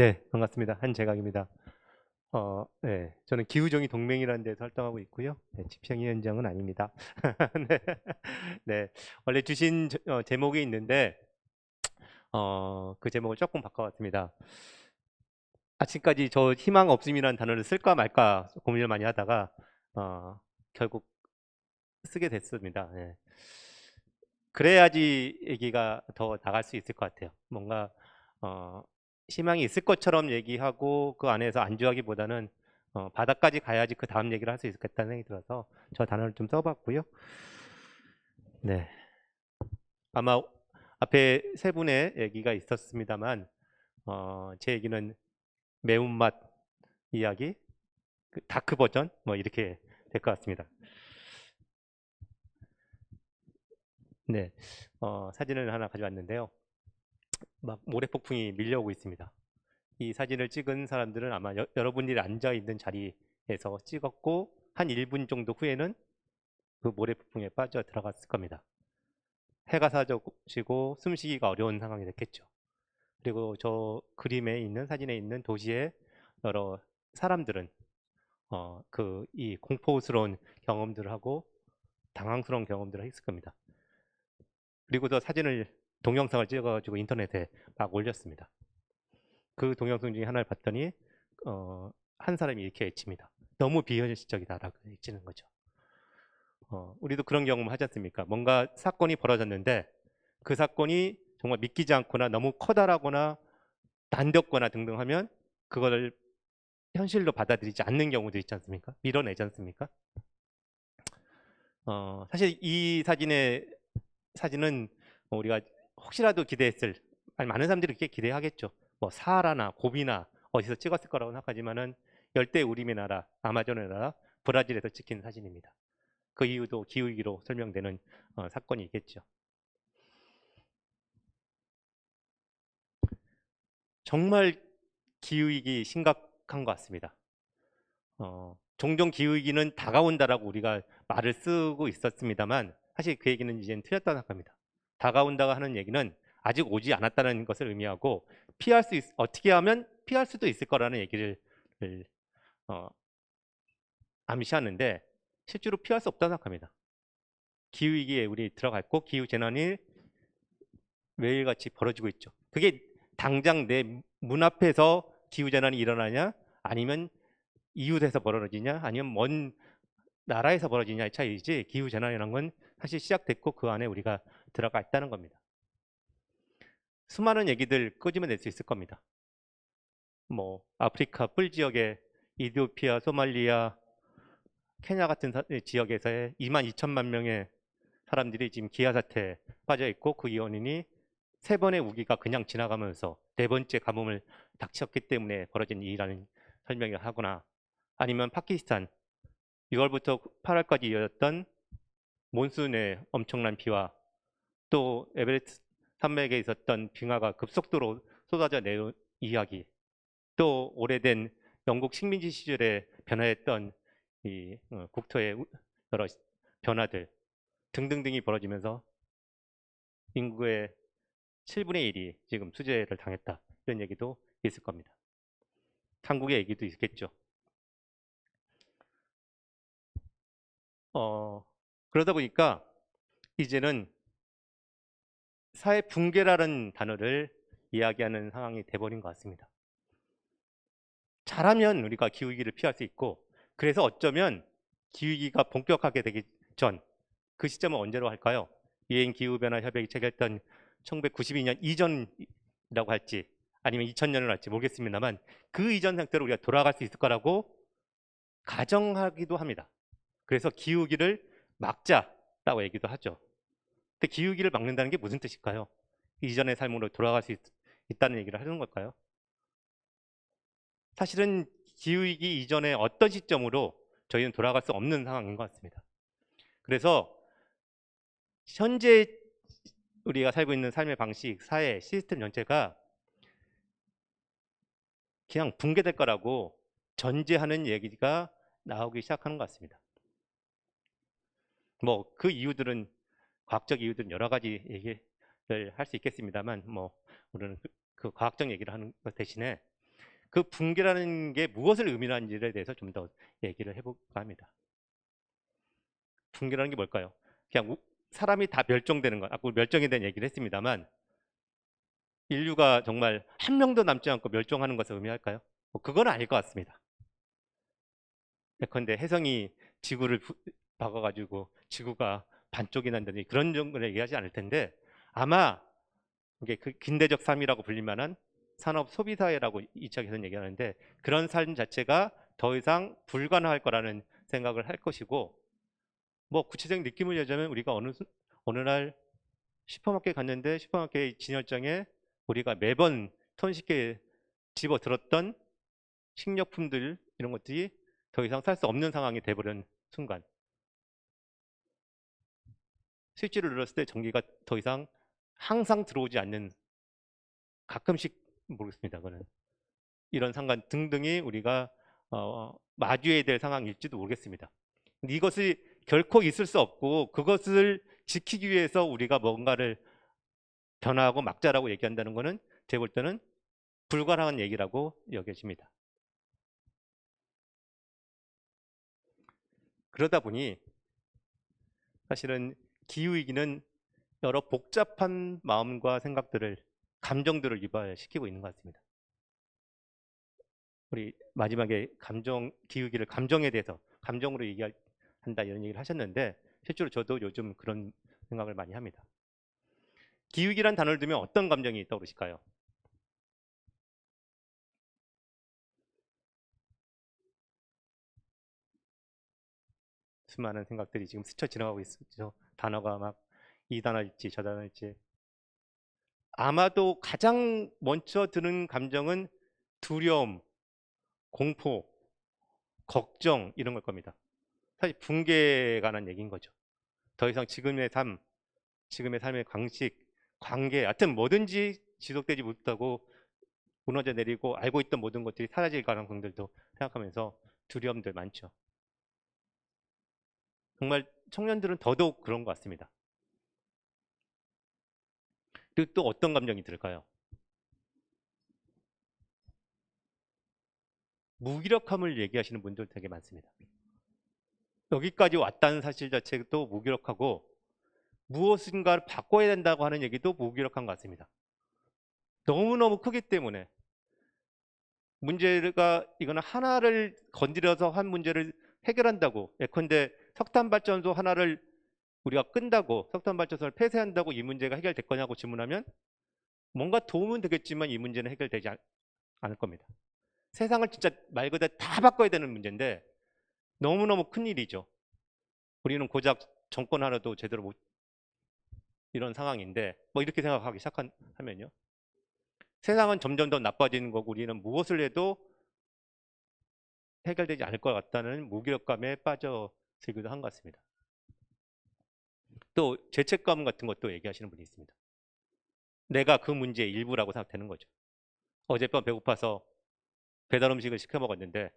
네, 반갑습니다. 한재각입니다. 네, 저는 기후정의 동맹이라는 데서 활동하고 있고요. 네, 집행위원장은 아닙니다. 네, 네, 원래 주신 제목이 있는데 그 제목을 조금 바꿔봤습니다. 아직까지 저 희망 없음이라는 단어를 쓸까 말까 고민을 많이 하다가 결국 쓰게 됐습니다. 네. 그래야지 얘기가 더 나갈 수 있을 것 같아요. 뭔가 어, 희망이 있을 것처럼 얘기하고 그 안에서 안주하기보다는 바닥까지 가야지 그 다음 얘기를 할 수 있겠다는 생각이 들어서 저 단어를 좀 써봤고요. 네, 아마 앞에 세 분의 얘기가 있었습니다만 제 얘기는 매운맛 이야기, 그 다크 버전 뭐 이렇게 될 것 같습니다. 네, 사진을 하나 가져왔는데요. 막 모래폭풍이 밀려오고 있습니다. 이 사진을 찍은 사람들은 아마 여러분들이 앉아 있는 자리에서 찍었고 한 1분 정도 후에는 그 모래폭풍에 빠져 들어갔을 겁니다. 해가 사라지고 숨쉬기가 어려운 상황이 됐겠죠. 그리고 저 그림에 있는 사진에 있는 도시의 여러 사람들은 그 이 공포스러운 경험들을 하고 당황스러운 경험들을 했을 겁니다. 그리고서 사진을 동영상을 찍어가지고 인터넷에 막 올렸습니다. 그 동영상 중에 하나를 봤더니 한 사람이 이렇게 외칩니다. 너무 비현실적이다라고 외치는 거죠. 우리도 그런 경험 하지 않습니까? 뭔가 사건이 벌어졌는데 그 사건이 정말 믿기지 않거나 너무 커다라거나 난덥거나 등등 하면 그거를 현실로 받아들이지 않는 경우도 있지 않습니까? 밀어내지 않습니까? 사실 이 사진은 우리가 혹시라도 기대했을, 아니 많은 사람들이 그렇게 기대하겠죠. 뭐 사하라나 고비나 어디서 찍었을 거라고 생각하지만은 열대 우림의 나라, 아마존의 나라, 브라질에서 찍힌 사진입니다. 그 이유도 기후위기로 설명되는 사건이 있겠죠. 정말 기후위기 심각한 것 같습니다. 종종 기후위기는 다가온다라고 우리가 말을 쓰고 있었습니다만 사실 그 얘기는 이제는 틀렸다고 생각합니다. 다가온다고 하는 얘기는 아직 오지 않았다는 것을 의미하고 어떻게 하면 피할 수도 있을 거라는 얘기를 어, 암시하는데 실제로 피할 수 없다고 생각합니다. 기후위기에 우리 들어갔고 기후재난이 매일같이 벌어지고 있죠. 그게 당장 내 문 앞에서 기후재난이 일어나냐 아니면 이웃에서 벌어지냐 아니면 먼 나라에서 벌어지냐의 차이지 기후재난이라는 건 사실 시작됐고 그 안에 우리가 들어가 있다는 겁니다. 수많은 얘기들 끄집어낼 수 있을 겁니다. 뭐 아프리카 뿔 지역의 이디오피아, 소말리아, 케냐 같은 지역에서의 2만 2천만 명의 사람들이 지금 기아 사태에 빠져 있고 그 원인이 세 번의 우기가 그냥 지나가면서 네 번째 가뭄을 닥쳤기 때문에 벌어진 일이라는 설명을 하거나 아니면 파키스탄 6월부터 8월까지 이어졌던 몬순의 엄청난 비와 또 에베레스트 산맥에 있었던 빙하가 급속도로 쏟아져 내려온 이야기, 또 오래된 영국 식민지 시절에 변화했던 이 국토의 여러 변화들 등등등이 벌어지면서 인구의 7분의 1이 지금 수재를 당했다. 이런 얘기도 있을 겁니다. 한국의 얘기도 있겠죠. 그러다 보니까 이제는 사회 붕괴라는 단어를 이야기하는 상황이 돼버린 것 같습니다. 잘하면 우리가 기후위기를 피할 수 있고 그래서 어쩌면 기후위기가 본격화하게 되기 전 그 시점은 언제로 할까요? 유엔 기후변화 협약이 체결했던 1992년 이전이라고 할지 아니면 2000년을 할지 모르겠습니다만 그 이전 상태로 우리가 돌아갈 수 있을 거라고 가정하기도 합니다. 그래서 기후위기를 막자라고 얘기도 하죠. 근데 기후위기를 막는다는 게 무슨 뜻일까요? 이전의 삶으로 돌아갈 수 있다는 얘기를 하는 걸까요? 사실은 기후위기 이전에 어떤 시점으로 저희는 돌아갈 수 없는 상황인 것 같습니다. 그래서 현재 우리가 살고 있는 삶의 방식, 사회, 시스템 전체가 그냥 붕괴될 거라고 전제하는 얘기가 나오기 시작하는 것 같습니다. 뭐 그 이유들은 과학적 이유들은 여러 가지 얘기를 할 수 있겠습니다만 뭐 우리는 그 과학적 얘기를 하는 것 대신에 그 붕괴라는 게 무엇을 의미하는지에 대해서 좀 더 얘기를 해볼까 합니다. 붕괴라는 게 뭘까요? 그냥 사람이 다 멸종되는 것, 아까 멸종에 대한 얘기를 했습니다만 인류가 정말 한 명도 남지 않고 멸종하는 것을 의미할까요? 그건 아닐 것 같습니다. 예컨대 혜성이 지구를 박아가지고 지구가 반쪽이 난다든지 그런 정도는 얘기하지 않을 텐데 아마 이게 그 근대적 삶이라고 불릴 만한 산업 소비 사회라고 2차 개선 얘기하는데 그런 삶 자체가 더 이상 불가능할 거라는 생각을 할 것이고 뭐 구체적인 느낌을 얘기하자면 우리가 어느 날 슈퍼마켓 갔는데 슈퍼마켓 진열장에 우리가 매번 손쉽게 집어 들었던 식료품들 이런 것들이 더 이상 살 수 없는 상황이 돼버린 순간 스위치를 눌렀을 때 전기가 더 이상 항상 들어오지 않는 가끔씩 모르겠습니다. 그거는 이런 상관 등등이 우리가 마주해야 될 상황일지도 모르겠습니다. 근데 이것이 결코 있을 수 없고 그것을 지키기 위해서 우리가 뭔가를 변화하고 막자라고 얘기한다는 것은 제가 볼 때는 불가능한 얘기라고 여겨집니다. 그러다 보니 사실은 기후위기는 여러 복잡한 마음과 생각들을 감정들을 유발시키고 있는 것 같습니다. 우리 마지막에 기후위기를 감정에 대해서 감정으로 얘기한다 이런 얘기를 하셨는데 실제로 저도 요즘 그런 생각을 많이 합니다. 기후위기란 단어를 들으면 어떤 감정이 떠오르실까요? 수많은 생각들이 지금 스쳐 지나가고 있죠. 단어가 막 이 단어일지 저 단어일지 아마도 가장 먼저 드는 감정은 두려움, 공포, 걱정 이런 걸 겁니다. 사실 붕괴에 관한 얘기인 거죠. 더 이상 지금의 삶, 지금의 삶의 방식, 관계, 하여튼 뭐든지 지속되지 못하고 무너져 내리고 알고 있던 모든 것들이 사라질 가능성들도 생각하면서 두려움들 많죠. 정말 청년들은 더더욱 그런 것 같습니다. 그리고 또 어떤 감정이 들까요? 무기력함을 얘기하시는 분들 되게 많습니다. 여기까지 왔다는 사실 자체도 무기력하고 무엇인가를 바꿔야 된다고 하는 얘기도 무기력한 것 같습니다. 너무너무 크기 때문에 문제가 이거는 하나를 건드려서 한 문제를 해결한다고 예컨대 석탄발전소 하나를 우리가 끈다고 석탄발전소를 폐쇄한다고 이 문제가 해결될 거냐고 질문하면 뭔가 도움은 되겠지만 이 문제는 해결되지 않을 겁니다. 세상을 진짜 말 그대로 다 바꿔야 되는 문제인데 너무너무 큰 일이죠. 우리는 고작 정권 하나도 제대로 못 이런 상황인데 뭐 이렇게 생각하기 시작하면요. 세상은 점점 더 나빠지는 거고 우리는 무엇을 해도 해결되지 않을 것 같다는 무기력감에 빠져들기도 한 것 같습니다. 또 죄책감 같은 것도 얘기하시는 분이 있습니다. 내가 그 문제의 일부라고 생각되는 거죠. 어젯밤 배고파서 배달 음식을 시켜 먹었는데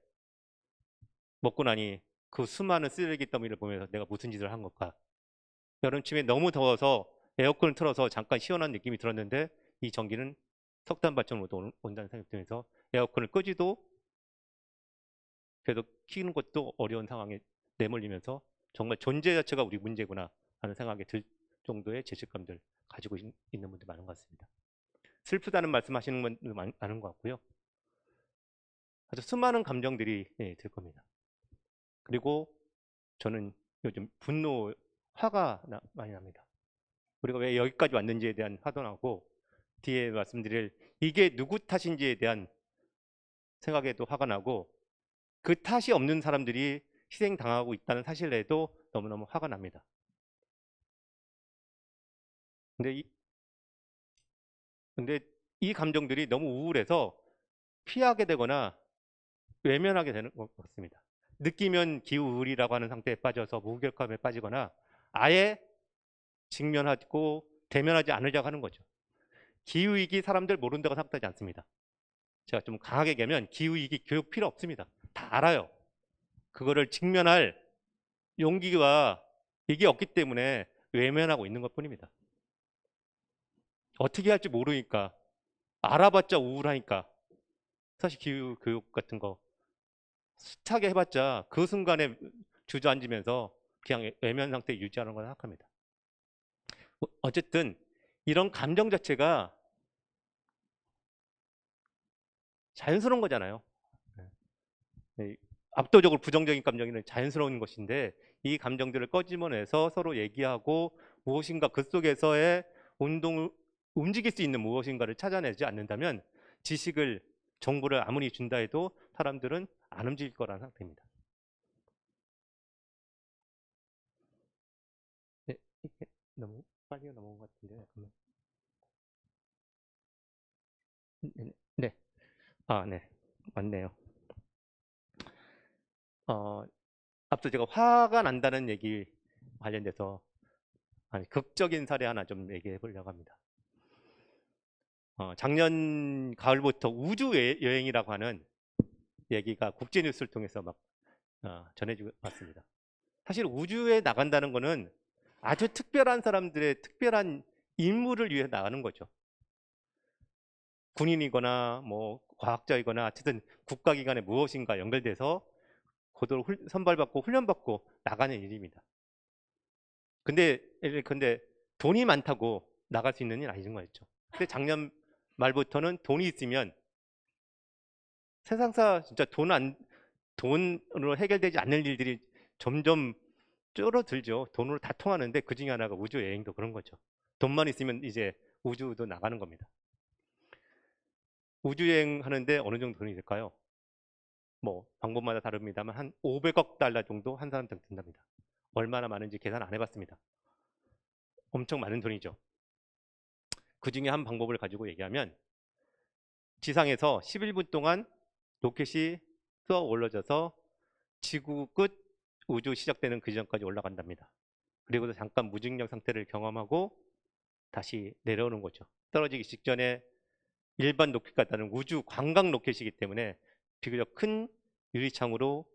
먹고 나니 그 수많은 쓰레기 더미를 보면서 내가 무슨 짓을 한 걸까? 여름쯤에 너무 더워서 에어컨을 틀어서 잠깐 시원한 느낌이 들었는데 이 전기는 석탄 발전으로 온다는 생각이 들면서 에어컨을 끄지도 계속 키는 것도 어려운 상황에 내몰리면서 정말 존재 자체가 우리 문제구나 하는 생각이 들 정도의 죄책감들 가지고 있는 분들 많은 것 같습니다. 슬프다는 말씀하시는 분들 많은 것 같고요. 아주 수많은 감정들이 들 겁니다. 그리고 저는 요즘 분노, 화가 많이 납니다. 우리가 왜 여기까지 왔는지에 대한 화도 나고 뒤에 말씀드릴 이게 누구 탓인지에 대한 생각에도 화가 나고 그 탓이 없는 사람들이 희생당하고 있다는 사실에도 너무너무 화가 납니다. 근데 이 감정들이 너무 우울해서 피하게 되거나 외면하게 되는 것 같습니다. 느끼면 기우울이라고 하는 상태에 빠져서 무기력감에 빠지거나 아예 직면하고 대면하지 않으려고 하는 거죠. 기후위기 사람들 모른다고 생각하지 않습니다. 제가 좀 강하게 얘기하면 기후위기 교육 필요 없습니다. 다 알아요. 그거를 직면할 용기와 이게 없기 때문에 외면하고 있는 것 뿐입니다. 어떻게 할지 모르니까 알아봤자 우울하니까 사실 기후 교육 같은 거 숱하게 해봤자 그 순간에 주저앉으면서 그냥 외면 상태 유지하는 걸 생각합니다. 어쨌든 이런 감정 자체가 자연스러운 거잖아요. 네. 압도적으로 부정적인 감정은 자연스러운 것인데 이 감정들을 꺼집어내서 서로 얘기하고 무엇인가 그 속에서의 운동을 움직일 수 있는 무엇인가를 찾아내지 않는다면 지식을 정보를 아무리 준다 해도 사람들은 안 움직일 거라는 상태입니다. 네, 이게 너무 빨리 넘어온 것 같은데. 네, 네. 아, 네. 맞네요. 어, 앞서 제가 화가 난다는 얘기 관련돼서 극적인 사례 하나 좀 얘기해 보려고 합니다. 작년 가을부터 우주 여행이라고 하는 얘기가 국제 뉴스를 통해서 막 전해지고 왔습니다. 사실 우주에 나간다는 거는 아주 특별한 사람들의 특별한 임무를 위해 나가는 거죠. 군인이거나 뭐 과학자이거나 어쨌든 국가기관에 무엇인가 연결돼서 고도로 선발받고 훈련받고 나가는 일입니다. 근데 돈이 많다고 나갈 수 있는 일 아닌 거였죠. 근데 작년 말부터는 돈이 있으면 세상사 진짜 돈으로 해결되지 않는 일들이 점점 줄어들죠. 돈으로 다 통하는데 그 중에 하나가 우주 여행도 그런 거죠. 돈만 있으면 이제 우주도 나가는 겁니다. 우주 여행 하는데 어느 정도 돈이 들까요? 뭐 방법마다 다릅니다만 한 500억 달러 정도 한 사람당 든답니다. 얼마나 많은지 계산 안 해봤습니다. 엄청 많은 돈이죠. 그 중에 한 방법을 가지고 얘기하면 지상에서 11분 동안 로켓이 쏘아 올라져서 지구 끝 우주 시작되는 그 지점까지 올라간답니다. 그리고도 잠깐 무중력 상태를 경험하고 다시 내려오는 거죠. 떨어지기 직전에 일반 로켓과다른 우주 관광 로켓이기 때문에 비교적 큰 유리창으로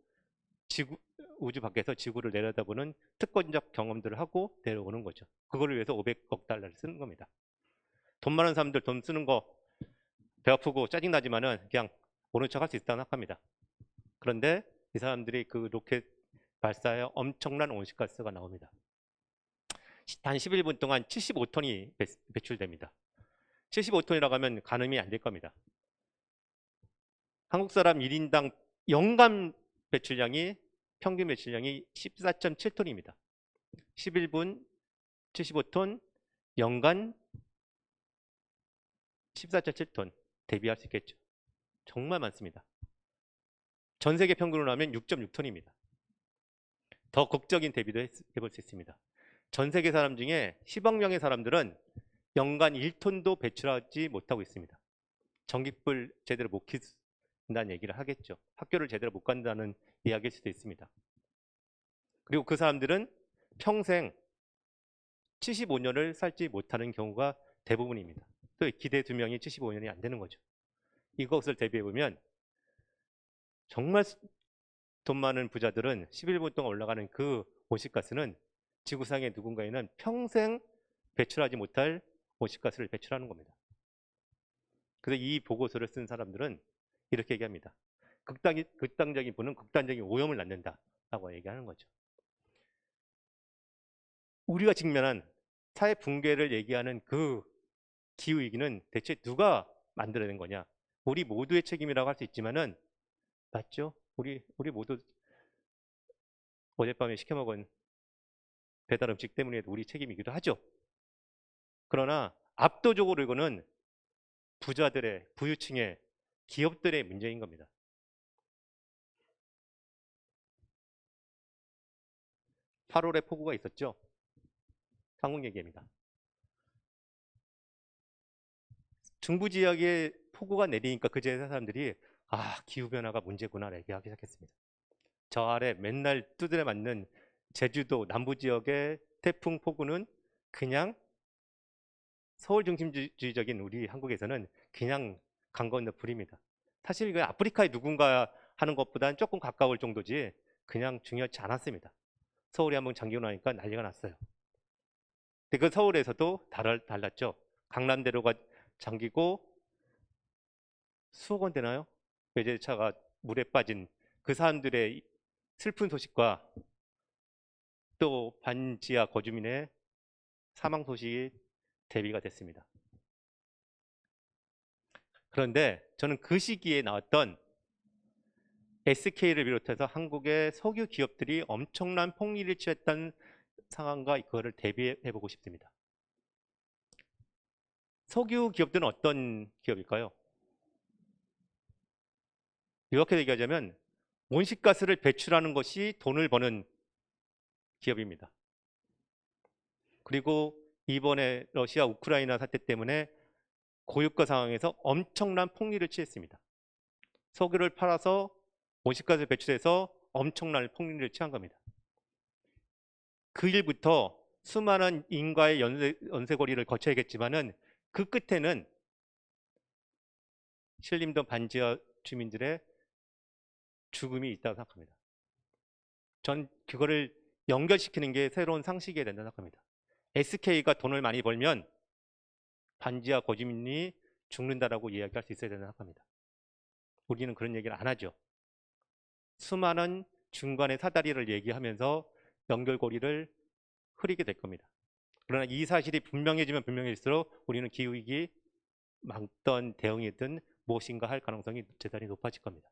우주 밖에서 지구를 내려다보는 특권적 경험들을 하고 내려오는 거죠. 그거를 위해서 500억 달러를 쓰는 겁니다. 돈 많은 사람들 돈 쓰는 거 배 아프고 짜증나지만은 그냥 모른 척 할 수 있다고 생각합니다. 그런데 이 사람들이 그 로켓 발사에 엄청난 온실가스가 나옵니다. 단 11분 동안 75톤이 배출됩니다. 75톤이라고 하면 가늠이 안 될 겁니다. 한국 사람 1인당 연간 배출량이 평균 배출량이 14.7톤입니다. 11분 75톤 연간 14.7톤 대비할 수 있겠죠. 정말 많습니다. 전 세계 평균으로 하면 6.6톤입니다. 더 극적인 대비도 해볼 수 있습니다. 전 세계 사람 중에 10억 명의 사람들은 연간 1톤도 배출하지 못하고 있습니다. 전기불 제대로 못 킨다는 얘기를 하겠죠. 학교를 제대로 못 간다는 이야기일 수도 있습니다. 그리고 그 사람들은 평생 75년을 살지 못하는 경우가 대부분입니다. 또 기대 수명이 75년이 안 되는 거죠. 이것을 대비해보면 정말 돈 많은 부자들은 11분 동안 올라가는 그 온실가스는 지구상의 누군가에는 평생 배출하지 못할 온실가스를 배출하는 겁니다. 그래서 이 보고서를 쓴 사람들은 이렇게 얘기합니다. 극단적인 분은 극단적인 오염을 낳는다라고 얘기하는 거죠. 우리가 직면한 사회 붕괴를 얘기하는 그 기후위기는 대체 누가 만들어낸 거냐? 우리 모두의 책임이라고 할 수 있지만은 맞죠? 우리 모두 어젯밤에 시켜 먹은 배달 음식 때문에도 우리 책임이기도 하죠. 그러나 압도적으로 이거는 부자들의 부유층의 기업들의 문제인 겁니다. 8월에 폭우가 있었죠. 한국 얘기입니다. 중부 지역에 폭우가 내리니까 그 지역 사람들이 기후변화가 문제구나 얘기하기 시작했습니다. 저 아래 맨날 두드려 맞는 제주도 남부 지역의 태풍 폭우는 그냥 서울 중심주의적인 우리 한국에서는 그냥 강 건너 불입니다. 사실 이거 아프리카의 누군가 하는 것보다는 조금 가까울 정도지 그냥 중요하지 않았습니다. 서울이 한번 잠기고 나니까 난리가 났어요. 근데 그 서울에서도 달랐죠. 강남대로가 잠기고 수억 원 되나요? 외제차가 물에 빠진 그 사람들의 슬픈 소식과 또 반지하 거주민의 사망 소식이 대비가 됐습니다. 그런데 저는 그 시기에 나왔던 SK를 비롯해서 한국의 석유 기업들이 엄청난 폭리를 취했던 상황과 그거를 대비해 보고 싶습니다. 석유 기업들은 어떤 기업일까요? 이렇게 얘기하자면 온실가스를 배출하는 것이 돈을 버는 기업입니다. 그리고 이번에 러시아 우크라이나 사태 때문에 고유가 상황에서 엄청난 폭리를 취했습니다. 석유를 팔아서 온실가스를 배출해서 엄청난 폭리를 취한 겁니다. 그 일부터 수많은 인과의 연쇄고리를 거쳐야겠지만은 그 끝에는 신림동 반지하 주민들의 죽음이 있다고 생각합니다. 전 그거를 연결시키는 게 새로운 상식이 된다고 생각합니다. SK가 돈을 많이 벌면 반지하 거주민이 죽는다라고 이야기할 수 있어야 된다고 생각합니다. 우리는 그런 얘기를 안 하죠. 수많은 중간의 사다리를 얘기하면서 연결고리를 흐리게 될 겁니다. 그러나 이 사실이 분명해지면 분명해질수록 우리는 기후위기 막던 대응이든 무엇인가 할 가능성이 대단히 높아질 겁니다.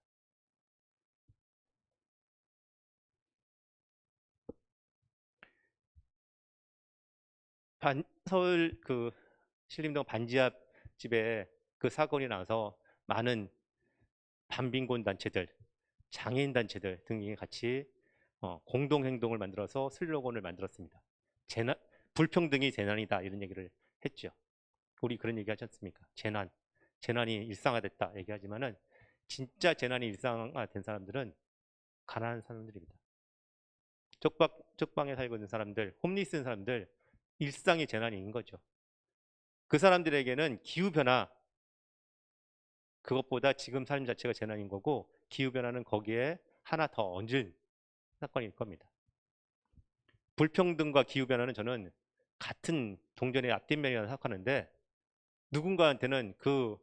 서울 그 신림동 반지하 집에 그 사건이 나서 많은 반빈곤 단체들, 장애인 단체들 등이 같이 공동 행동을 만들어서 슬로건을 만들었습니다. 불평등이 재난이다 이런 얘기를 했죠. 우리 그런 얘기 하지 않습니까? 재난이 일상화됐다 얘기하지만은 진짜 재난이 일상화된 사람들은 가난한 사람들입니다. 쪽방에 살고 있는 사람들, 홈리스인 사람들, 일상이 재난인 거죠. 그 사람들에게는 기후변화, 그것보다 지금 삶 자체가 재난인 거고, 기후변화는 거기에 하나 더 얹은 사건일 겁니다. 불평등과 기후변화는 저는 같은 동전의 앞뒷면이라고 생각하는데, 누군가한테는 그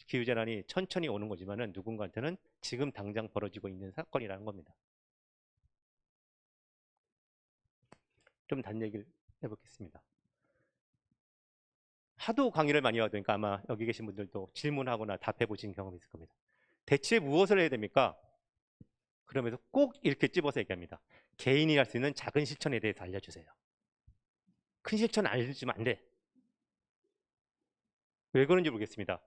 기후재난이 천천히 오는 거지만은 누군가한테는 지금 당장 벌어지고 있는 사건이라는 겁니다. 좀 단 얘기를 해보겠습니다. 하도 강의를 많이 하니까 아마 여기 계신 분들도 질문하거나 답해 보신 경험이 있을 겁니다. 대체 무엇을 해야 됩니까? 그러면서 꼭 이렇게 찝어서 얘기합니다. 개인이 할 수 있는 작은 실천에 대해서 알려주세요. 큰 실천 알려주면 안 돼. 왜 그런지 모르겠습니다.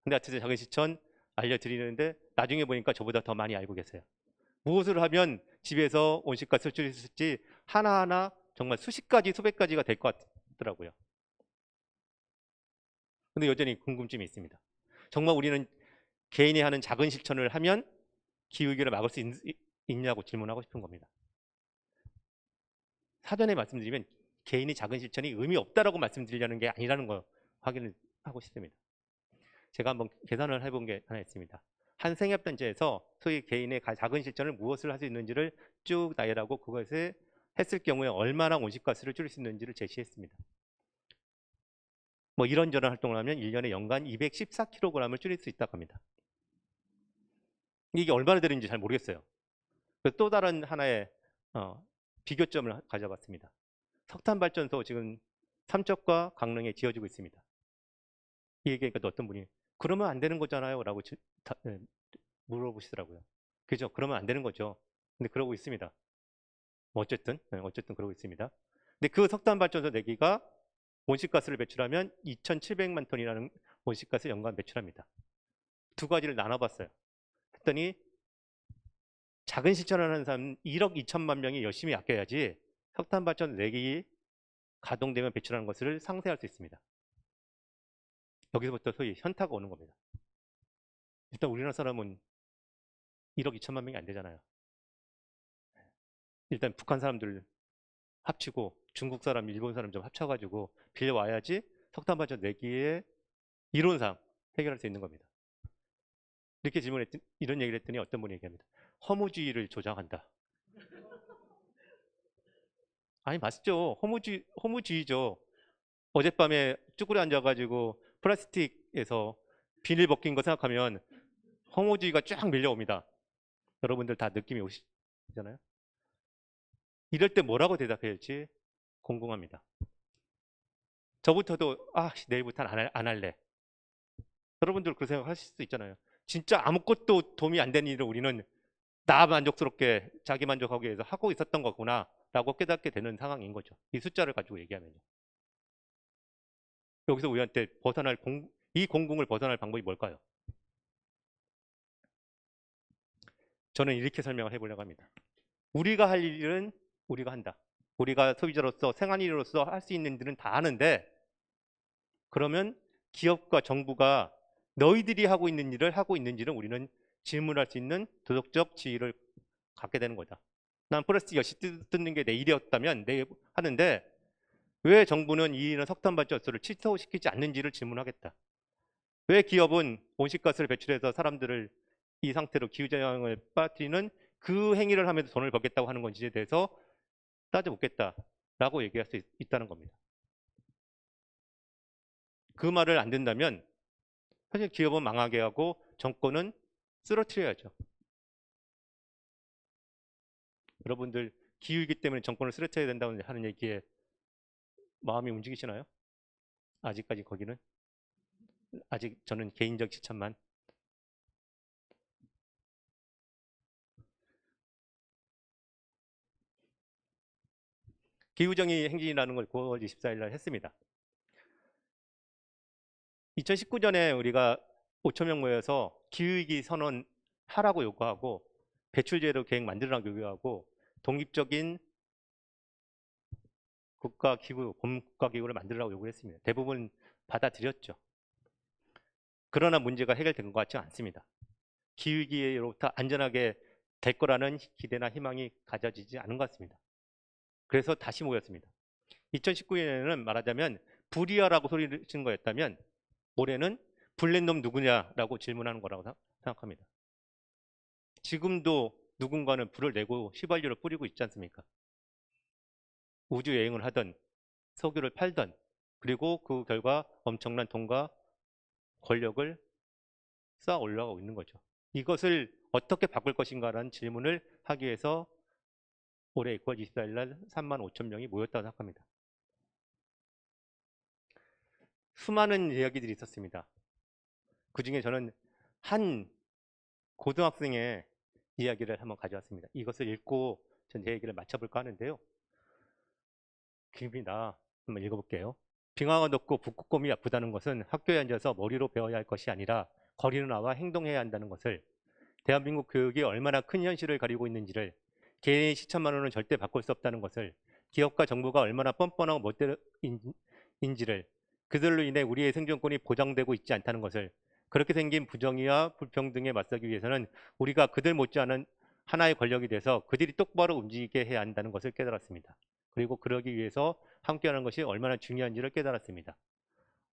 근데 하여튼 작은 실천 알려드리는데 나중에 보니까 저보다 더 많이 알고 계세요. 무엇을 하면 집에서 온실가스를 줄일 수 있을지 하나하나 정말 수십 가지, 수백 가지가 될 것 같더라고요. 근데 여전히 궁금증이 있습니다. 정말 우리는 개인이 하는 작은 실천을 하면 기후위기를 막을 수 있냐고 질문하고 싶은 겁니다. 사전에 말씀드리면 개인이 작은 실천이 의미 없다라고 말씀드리려는 게 아니라는 거 확인을 하고 싶습니다. 제가 한번 계산을 해본 게 하나 있습니다. 한 생협단체에서 소위 개인의 작은 실천을 무엇을 할 수 있는지를 쭉 나열하고 그것을 했을 경우에 얼마나 온실가스를 줄일 수 있는지를 제시했습니다. 뭐 이런저런 활동을 하면 1년에 연간 214kg을 줄일 수 있다고 합니다. 이게 얼마나 되는지 잘 모르겠어요. 또 다른 하나의 비교점을 가져봤습니다. 석탄발전소 지금 삼척과 강릉에 지어지고 있습니다. 이 얘기니까 어떤 분이 그러면 안 되는 거잖아요 라고 물어보시더라고요. 그죠? 그러면 안 되는 거죠. 근데 그러고 있습니다. 어쨌든 그러고 있습니다. 근데 그 석탄발전소 4기가 온실가스를 배출하면 2,700만 톤이라는 온실가스 연간 배출합니다. 두 가지를 나눠봤어요. 했더니 작은 실천을 하는 사람 1억 2천만 명이 열심히 아껴야지 석탄발전 4기 가동되면 배출하는 것을 상쇄할 수 있습니다. 여기서부터 소위 현타가 오는 겁니다. 일단 우리나라 사람은 1억 2천만 명이 안 되잖아요. 일단 북한 사람들 합치고 중국 사람, 일본 사람 좀 합쳐가지고 빌려와야지 석탄발전 4기의 이론상 해결할 수 있는 겁니다. 이렇게 이런 얘기를 했더니 어떤 분이 얘기합니다. 허무주의를 조장한다. 아니 맞죠. 허무주의죠. 어젯밤에 쭈그려 앉아가지고 플라스틱에서 비닐 벗긴 거 생각하면 허무주의가 쫙 밀려옵니다. 여러분들 다 느낌이 오시잖아요. 이럴 때 뭐라고 대답해야 할지 궁금합니다. 저부터도 내일부터는 안 할래. 여러분들 그 생각 하실 수 있잖아요. 진짜 아무것도 도움이 안 되는 일을 우리는 나 만족스럽게 자기 만족하기 위해서 하고 있었던 거구나 라고 깨닫게 되는 상황인 거죠. 이 숫자를 가지고 얘기하면요. 여기서 우리한테 이 공궁을 벗어날 방법이 뭘까요? 저는 이렇게 설명을 해보려고 합니다. 우리가 할 일은 우리가 한다. 우리가 소비자로서 생활인으로서 할 수 있는 일은 다 하는데, 그러면 기업과 정부가 너희들이 하고 있는 일을 하고 있는지는 우리는 질문할 수 있는 도덕적 지위를 갖게 되는 거다. 난 플라스틱 열심히 뜯는 게 내 일이었다면 하는데 왜 정부는 이 일은 석탄 발전소를 취소시키지 않는지를 질문하겠다. 왜 기업은 온실가스를 배출해서 사람들을 이 상태로 기후재앙을 빠뜨리는 그 행위를 하면서 돈을 벌겠다고 하는 건지에 대해서 따져보겠다라고 얘기할 수 있다는 겁니다. 그 말을 안 듣는다면 사실 기업은 망하게 하고 정권은 쓰러뜨려야죠. 여러분들 기후이기 때문에 정권을 쓰러뜨려야 된다고 하는 얘기에 마음이 움직이시나요? 아직까지 거기는? 아직 저는 개인적 지참만. 기후정의 행진이라는 걸 9월 24일 날 했습니다. 2019년에 우리가 5천 명 모여서 기후위기 선언하라고 요구하고 배출제로 계획 만들라고 요구하고 독립적인 국가기구를 만들라고 요구를 했습니다. 대부분 받아들였죠. 그러나 문제가 해결된 것 같지 않습니다. 기후위기로부터 안전하게 될 거라는 기대나 희망이 가져지지 않은 것 같습니다. 그래서 다시 모였습니다. 2019년에는 말하자면 불이야라고 소리를 친 거였다면 올해는 블랙놈 누구냐라고 질문하는 거라고 생각합니다. 지금도 누군가는 불을 내고 휘발유를 뿌리고 있지 않습니까? 우주 여행을 하던 석유를 팔던 그리고 그 결과 엄청난 돈과 권력을 쌓아 올라가고 있는 거죠. 이것을 어떻게 바꿀 것인가라는 질문을 하기 위해서 올해 9월 24일 날 3만 5천 명이 모였다고 생각합니다. 수많은 이야기들이 있었습니다. 그 중에 저는 한 고등학생의 이야기를 한번 가져왔습니다. 이것을 읽고 전 제 얘기를 마쳐볼까 하는데요. 길입니다. 한번 읽어볼게요. 빙하가 높고 북극곰이 아프다는 것은 학교에 앉아서 머리로 배워야 할 것이 아니라 거리로 나와 행동해야 한다는 것을, 대한민국 교육이 얼마나 큰 현실을 가리고 있는지를, 개인의 시천만으로는 절대 바꿀 수 없다는 것을, 기업과 정부가 얼마나 뻔뻔하고 멋대로인지를, 그들로 인해 우리의 생존권이 보장되고 있지 않다는 것을, 그렇게 생긴 부정의와 불평등에 맞서기 위해서는 우리가 그들 못지않은 하나의 권력이 돼서 그들이 똑바로 움직이게 해야 한다는 것을 깨달았습니다. 그리고 그러기 위해서 함께하는 것이 얼마나 중요한지를 깨달았습니다.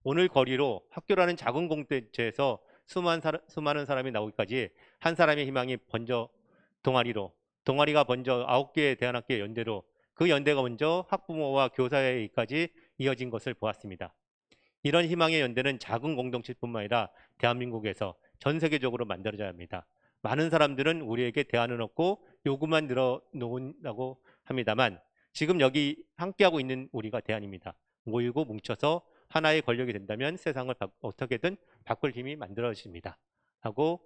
오늘 거리로 학교라는 작은 공동체에서 수많은 사람이 나오기까지 한 사람의 희망이 번져 동아리가 먼저 9개의 대안학교의 연대로, 그 연대가 먼저 학부모와 교사회의까지 이어진 것을 보았습니다. 이런 희망의 연대는 작은 공동체뿐만 아니라 대한민국에서 전 세계적으로 만들어져야 합니다. 많은 사람들은 우리에게 대안은 없고 요구만 늘어놓는다고 합니다만 지금 여기 함께하고 있는 우리가 대안입니다. 모이고 뭉쳐서 하나의 권력이 된다면 세상을 어떻게든 바꿀 힘이 만들어집니다. 하고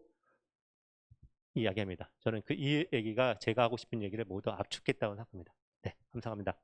이야기합니다. 저는 이 얘기가 제가 하고 싶은 얘기를 모두 압축했다고 생각합니다. 네, 감사합니다.